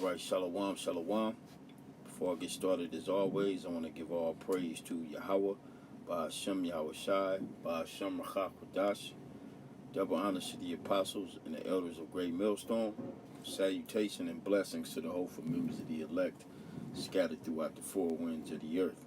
Alright, shalom, shalom. Before I get started, as always, I want to give all praise to Yahweh, Ba'ashem Yahweh Shai, Ba'ashem Rachach Kodash. Double honors to the apostles and the elders of Great Millstone. Salutation and blessings to the hopeful members of the elect scattered throughout the four winds of the earth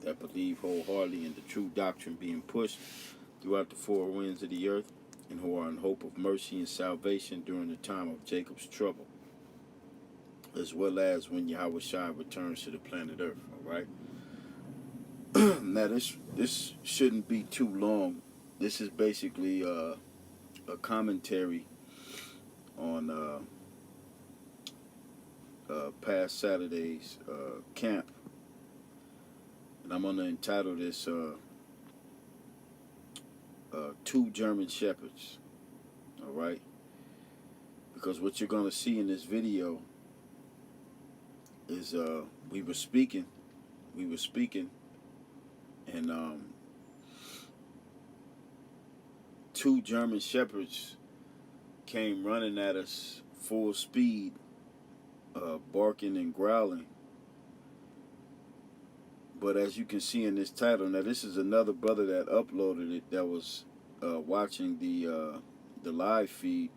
that believe wholeheartedly in the true doctrine being pushed throughout the four winds of the earth and who are in hope of mercy and salvation during the time of Jacob's trouble, as well as when Yahweh Shai returns to the planet Earth. All right. Now this shouldn't be too long. This is basically a commentary on past Saturday's camp, and I'm gonna entitle this "Two German Shepherds." All right, because what you're gonna see in this video is we were speaking, and two German Shepherds came running at us full speed, barking and growling. But as you can see in this title, now this is another brother that uploaded it that was watching the live feed.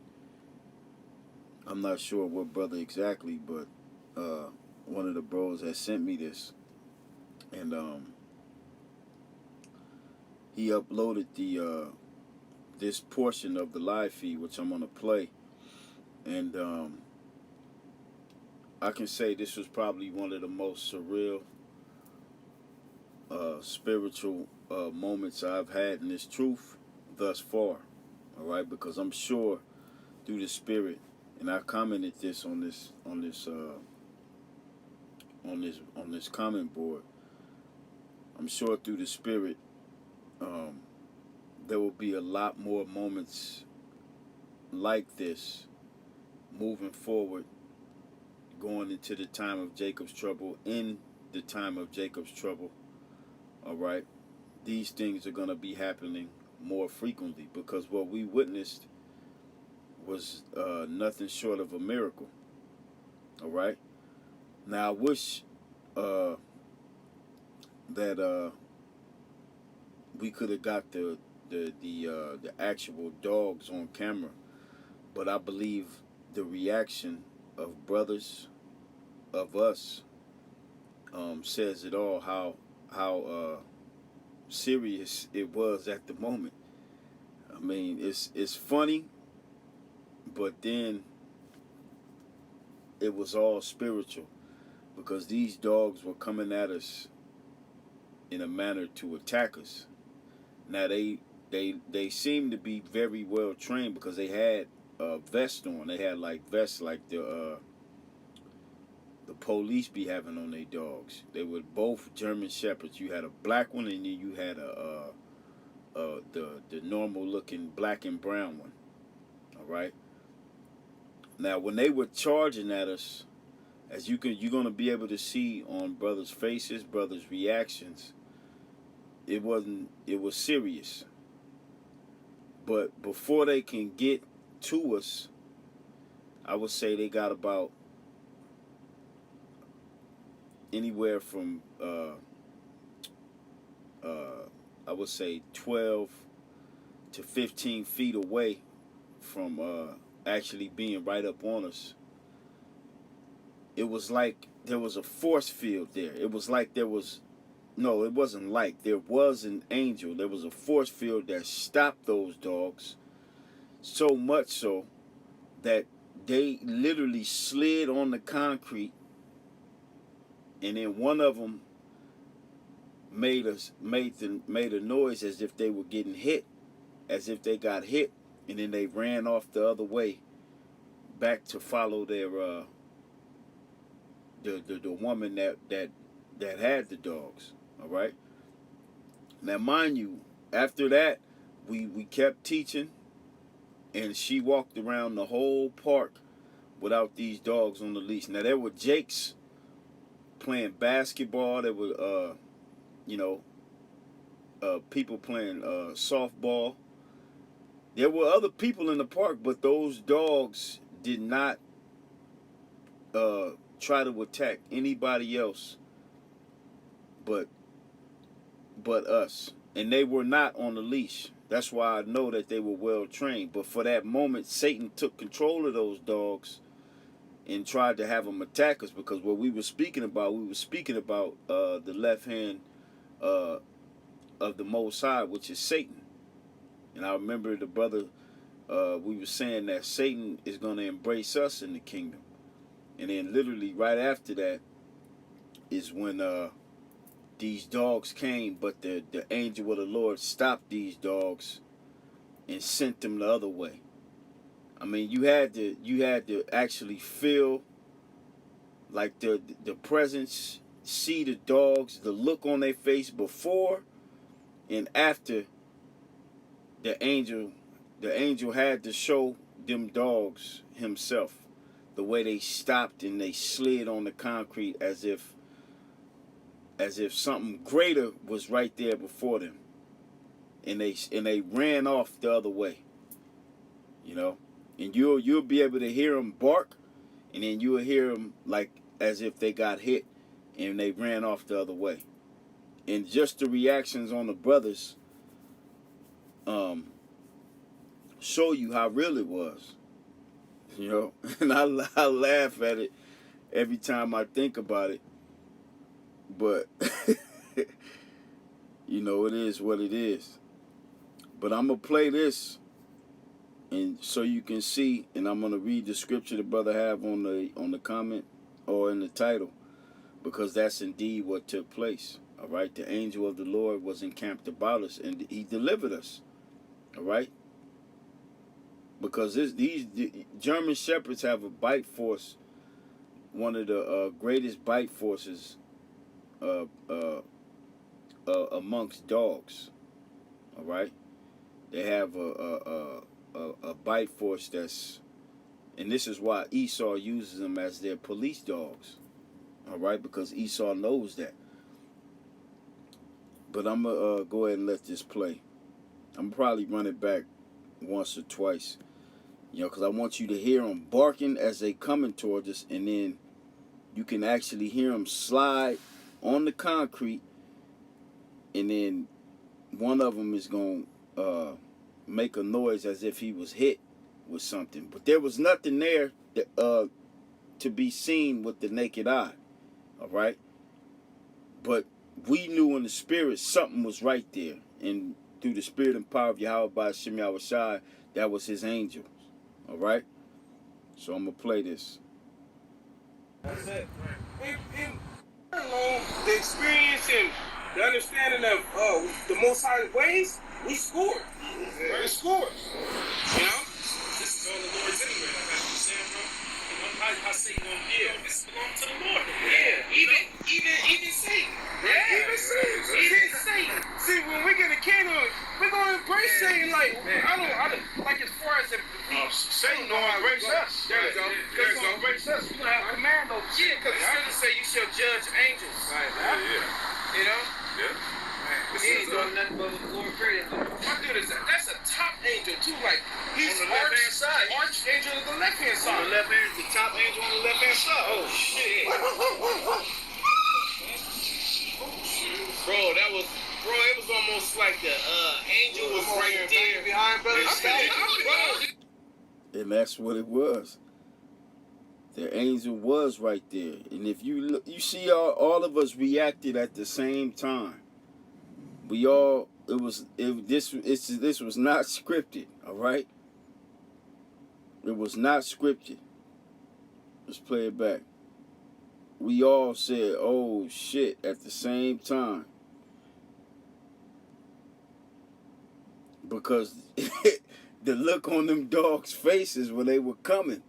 I'm not sure what brother exactly, but one of the bros has sent me this, and he uploaded the this portion of the live feed, which I'm gonna play, and I can say this was probably one of the most surreal, spiritual moments I've had in this truth thus far. All right, because I'm sure through the spirit, and I commented this on this comment board. I'm sure through the spirit, there will be a lot more moments like this moving forward, going into the time of Jacob's trouble, in the time of Jacob's trouble. All right, these things are going to be happening more frequently because what we witnessed was nothing short of a miracle. All right, now I wish that we could have got the actual dogs on camera, but I believe the reaction of brothers, of us, says it all. How serious it was at the moment. I mean, it's funny, but then it was all spiritual because these dogs were coming at us in a manner to attack us. Now they seemed to be very well trained because they had vests on. They had like vests like the police be having on their dogs. They were both German Shepherds. You had a black one, and then you had the normal looking black and brown one. All right. Now when they were charging at us, as you're gonna be able to see on brothers' faces, brothers' reactions, it was serious. But before they can get to us, I would say they got about anywhere from I would say 12 to 15 feet away from actually being right up on us. It was like there was a force field there. It was like there was, no, it wasn't like, there was an angel. There was a force field that stopped those dogs, so much so that they literally slid on the concrete, and then one of them made a noise as if they were getting hit, as if they got hit, and then they ran off the other way back to follow their the woman that had the dogs. All right. Now, mind you, after that, we kept teaching, and she walked around the whole park without these dogs on the leash. Now, there were Jakes playing basketball. There were people playing softball. There were other people in the park, but those dogs did not try to attack anybody else but us. And they were not on the leash. That's why I know that they were well trained. But for that moment, Satan took control of those dogs and tried to have them attack us, because what we were speaking about the left hand of the Most High, which is Satan. And I remember the brother, we were saying that Satan is going to embrace us in the kingdom. And then literally right after that is when these dogs came, but the angel of the Lord stopped these dogs and sent them the other way. I mean, you had to actually feel like the presence, see the dogs, the look on their face before and after the angel had to show them dogs himself, the way they stopped and they slid on the concrete as if something greater was right there before them, and they ran off the other way, you know. And you'll be able to hear them bark, and then you'll hear them like as if they got hit and they ran off the other way. And just the reactions on the brothers show you how real it was, you know. And I laugh at it every time I think about it, but you know, it is what it is. But I'm gonna play this, and so you can see, and I'm gonna read the scripture the brother have on the comment or in the title, because that's indeed what took place. All right, the angel of the Lord was encamped about us, and he delivered us. All right, because these German Shepherds have a bite force, one of the greatest bite forces amongst dogs. All right, they have a bite force that's, and this is why Esau uses them as their police dogs. All right, because Esau knows that. But I'm gonna go ahead and let this play. I'm probably run it back once or twice, you know, because I want you to hear them barking as they coming towards us, and then you can actually hear them slide on the concrete, and then one of them is going to make a noise as if he was hit with something. But there was nothing there that, to be seen with the naked eye, all right? But we knew in the spirit something was right there, and through the spirit and power of Yahweh by Shem Yahushai, that was his angels, all right? So I'm going to play this. That's it. The experience and the understanding of the Most High ways, we scored. Yeah. We scored. You know? This is all the Lord's anyway. Like I was saying, bro. I say, this belongs to the Lord. Yeah. Even Satan. Yeah. Even Satan. See, when we get a kingdom, we're gonna embrace Satan. Like, I don't like as far as Satan gonna embrace us. There you go. He's gonna embrace us. We're gonna have command over. Yeah, because it's gonna say you shall judge angels. Right. Yeah. You know. Yeah. He ain't doing nothing but what the Lord created. My dude is that's a top angel too. Like he's on the left hand side. Archangel on the left hand side. On the left hand, the top angel on the left hand side. Oh shit. Bro, it was almost like the angel was right there behind brother. And that's what it was. The angel was right there. And if you look, you see all of us reacted at the same time. We all, this was not scripted, all right? It was not scripted. Let's play it back. We all said, oh shit, at the same time. Because the look on them dogs' faces when they were coming,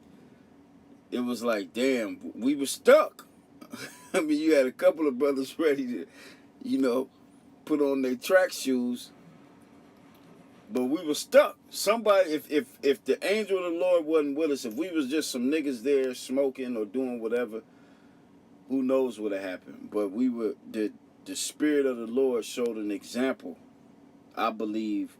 it was like, damn, we were stuck. I mean, you had a couple of brothers ready to, you know, put on their track shoes, but we were stuck. Somebody, if the angel of the Lord wasn't with us, if we was just some niggas there smoking or doing whatever, who knows what had happened. But we were, the spirit of the Lord showed an example. I believe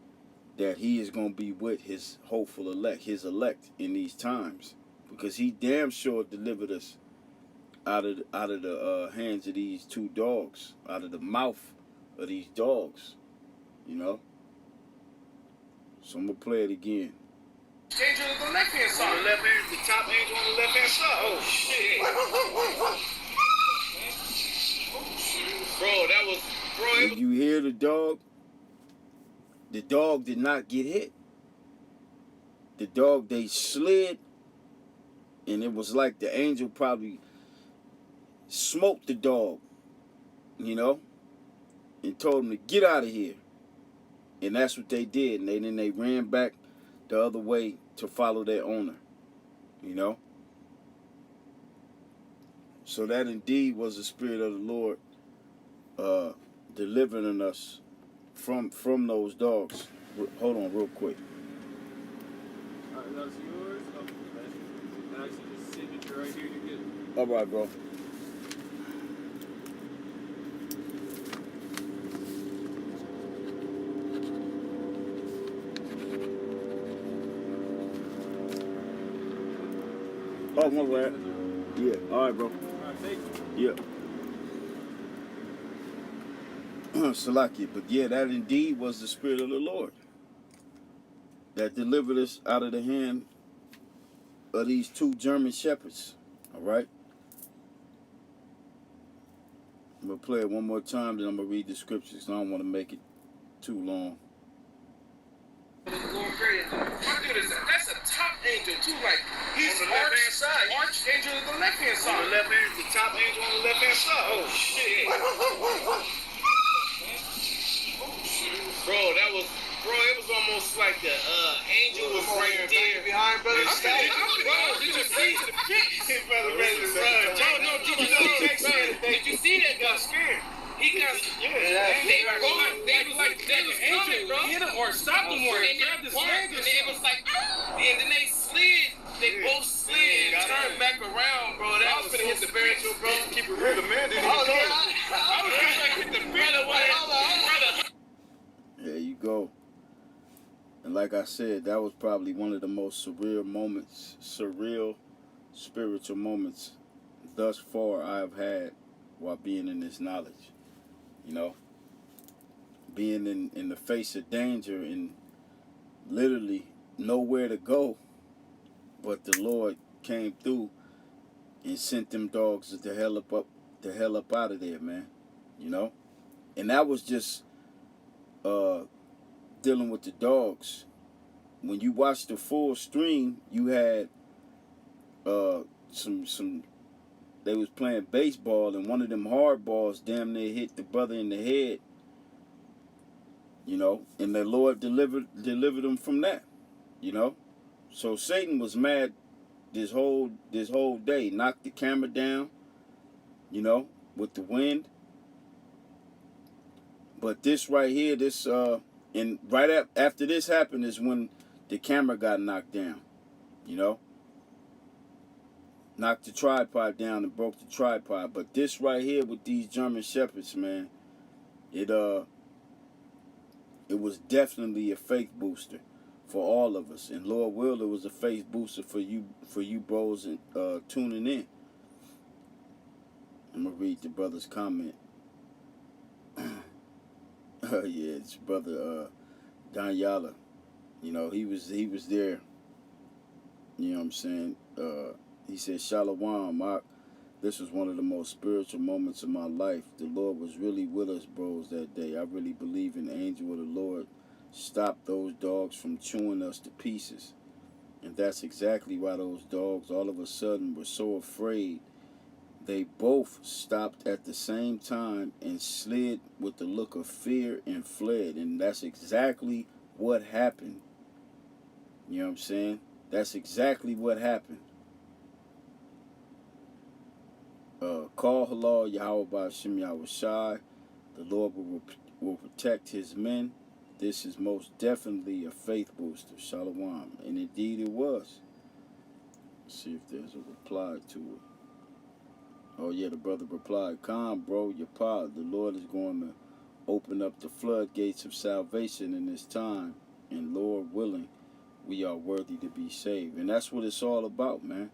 that he is going to be with his hopeful elect, his elect in these times, because he damn sure delivered us out of the hands of these two dogs, out of the mouth of these dogs, you know. So I'm gonna play it again. Angel on the left hand side. On the left hand, the top angel on the left hand side. Oh shit. Bro, that was Did you hear the dog? The dog did not get hit. The dog, they slid, and it was like the angel probably smoked the dog, you know, and told him to get out of here. And that's what they did. And then they ran back the other way to follow their owner, you know. So that indeed was the Spirit of the Lord delivering us from those dogs. Hold on real quick. All right, that's yours. And I see the signature right here. You get. All right, bro. Oh, my bad. Yeah. All right, bro. All right, thank you. Yeah. Salaki. But yeah, that indeed was the Spirit of the Lord that delivered us out of the hand of these two German Shepherds. All right. I'm going to play it one more time, then I'm going to read the scriptures. I don't want to make it too long. Lord created. My dude is that's a top angel too. Like he's on the left hand side. Archangel on the left hand side. On the left hand, the top angel on the left hand side. Oh shit. Bro, that was it was almost like the angel was right there behind brother. Did you see the pit? Brother ready to run. No, did you see that guy scared? He got they were going. They was coming, bro. Hit him or stop him or grab his leg. And it was like, and then they slid. They both slid and turned back around, bro. That was gonna hit the barrel, bro. Keep it real, the man didn't even know. I was gonna hit the brother. There you go. And like I said, that was probably one of the most surreal spiritual moments thus far I have had while being in this knowledge. You know, being in the face of danger and literally nowhere to go, but the Lord came through and sent them dogs the hell up out of there, man. You know, and that was just dealing with the dogs. When you watch the full stream, you had some. They was playing baseball, and one of them hard balls damn near hit the brother in the head. You know, and the Lord delivered them from that. You know, so Satan was mad this whole day, knocked the camera down. You know, with the wind. But this right here, and right after this happened is when the camera got knocked down. You know. Knocked the tripod down and broke the tripod. But this right here with these German Shepherds, man, it was definitely a faith booster for all of us. And Lord will, it was a faith booster for you bros and tuning in. I'm gonna read the brother's comment. Yeah, it's brother Danyala. You know, he was there. You know what I'm saying? He said, Shalom, Mark. This was one of the most spiritual moments of my life. The Lord was really with us, bros, that day. I really believe an angel of the Lord stopped those dogs from chewing us to pieces. And that's exactly why those dogs all of a sudden were so afraid. They both stopped at the same time and slid with the look of fear and fled. And that's exactly what happened. You know what I'm saying? That's exactly what happened. Call halal Yahweh Ba'Shem Yahweh Shai. The Lord will protect his men. This is most definitely a faith booster. Shalom. And indeed it was. Let's see if there's a reply to it. Oh yeah, the brother replied, Khan, bro, your pod. The Lord is going to open up the floodgates of salvation in this time. And Lord willing, we are worthy to be saved. And that's what it's all about, man.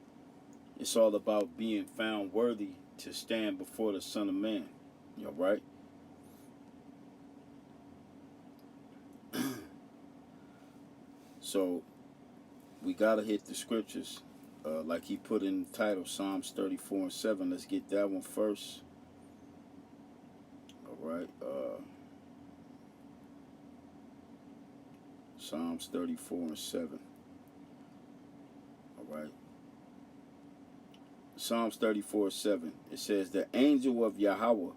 It's all about being found worthy to stand before the Son of Man. All right? So we got to hit the scriptures. Like he put in the title, Psalms 34:7. Let's get that one first. All right. Psalms 34:7. All right. Psalms 34:7. It says, the angel of Yahweh,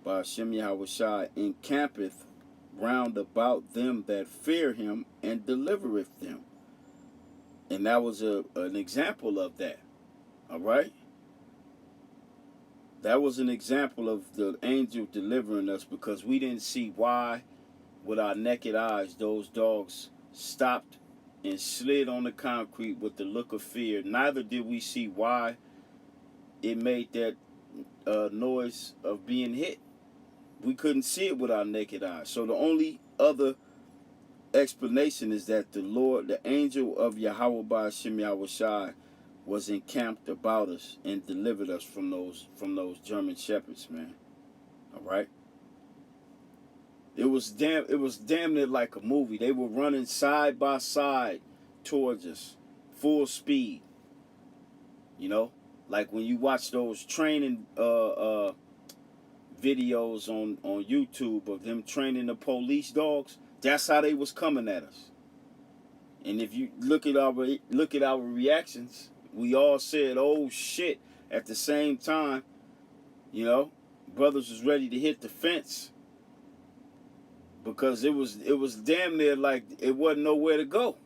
by Hashem Yahushai, encampeth round about them that fear him and delivereth them. And that was an example of that. All right? That was an example of the angel delivering us, because we didn't see why, with our naked eyes, those dogs stopped and slid on the concrete with the look of fear. Neither did we see why it made that noise of being hit. We couldn't see it with our naked eyes. So the only other explanation is that the Lord, the angel of Yahweh by Hashem Yahushai, was encamped about us and delivered us from those German Shepherds, man. All right. It was damn near like a movie. They were running side by side towards us, full speed. You know, like when you watch those training videos on YouTube of them training the police dogs. That's how they was coming at us. And if you look at our reactions, we all said, "Oh shit!" At the same time, you know, brothers was ready to hit the fence, because it was damn near like it wasn't nowhere to go.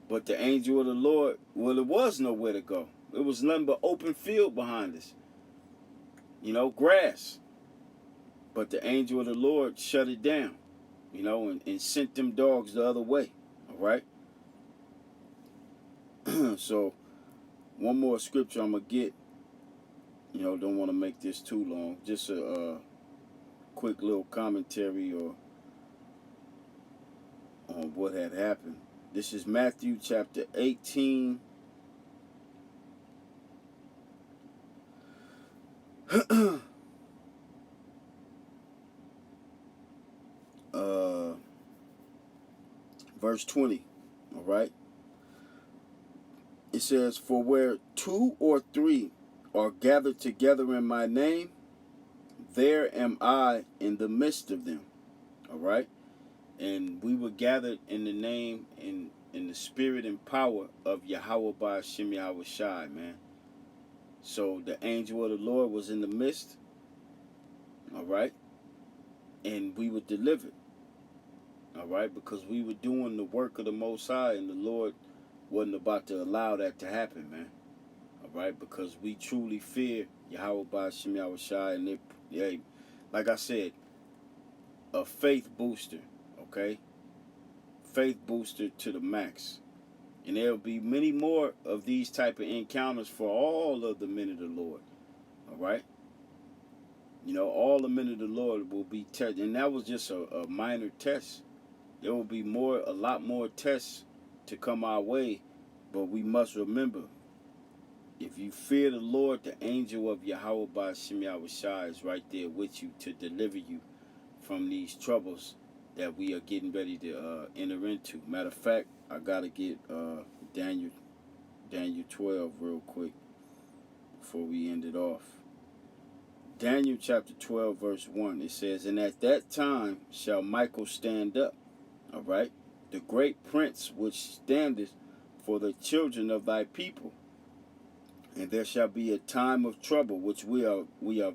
But the angel of the Lord, well, it was nowhere to go. It was nothing but open field behind us. You know, grass. But the angel of the Lord shut it down, you know, and sent them dogs the other way. All right? So, one more scripture I'm going to get. You know, don't want to make this too long. Just a quick little commentary on what had happened. This is Matthew chapter 18. Verse 20. All right? It says, for where 2 or 3 are gathered together in my name, there am I in the midst of them. All right? And we were gathered in the name, in the spirit and power of Yahweh by Hashem Yahushai, man. So the angel of the Lord was in the midst. All right? And we were delivered. All right? Because we were doing the work of the Most High, and the Lord wasn't about to allow that to happen, man. All right? Because we truly fear Yahweh by Hashem Yahushai, and they, like I said, a faith booster, okay? Faith booster to the max. And there'll be many more of these type of encounters for all of the men of the Lord. All right? You know, all the men of the Lord will be tested. And that was just a minor test. There will be a lot more tests to come our way. But we must remember, if you fear the Lord, the angel of Yahweh by Hashem Yahushai is right there with you to deliver you from these troubles that we are getting ready to enter into. Matter of fact, I got to get Daniel 12 real quick before we end it off. Daniel chapter 12 verse 1, it says, and at that time shall Michael stand up, all right, the great prince which standeth for the children of thy people. And there shall be a time of trouble, which we are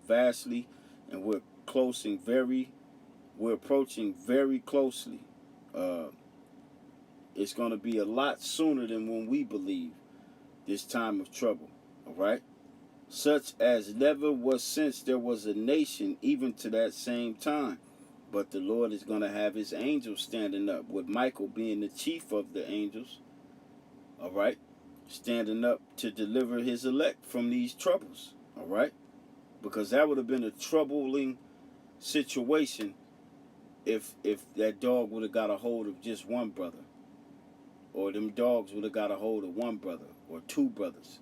vastly, and we're approaching very closely. It's going to be a lot sooner than when we believe this time of trouble, all right? Such as never was since there was a nation, even to that same time. But the Lord is going to have his angels standing up, with Michael being the chief of the angels, all right? Standing up to deliver his elect from these troubles, all right? Because that would have been a troubling situation if that dog would have got a hold of just one brother, or them dogs would have got a hold of one brother or two brothers.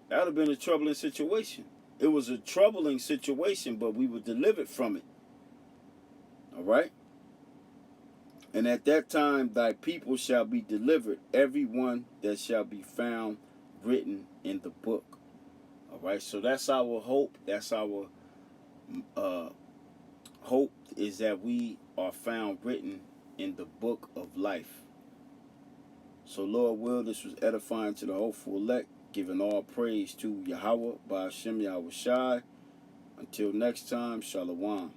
That would have been a troubling situation. It was a troubling situation, but we were delivered from it. All right? And at that time, thy people shall be delivered, every one that shall be found written in the book. All right? So that's our hope. That's our hope, is that we are found written in the book of life. So, Lord will, this was edifying to the hopeful elect, giving all praise to Yahweh, by Hashem Yahweh Shai. Until next time, Shalom.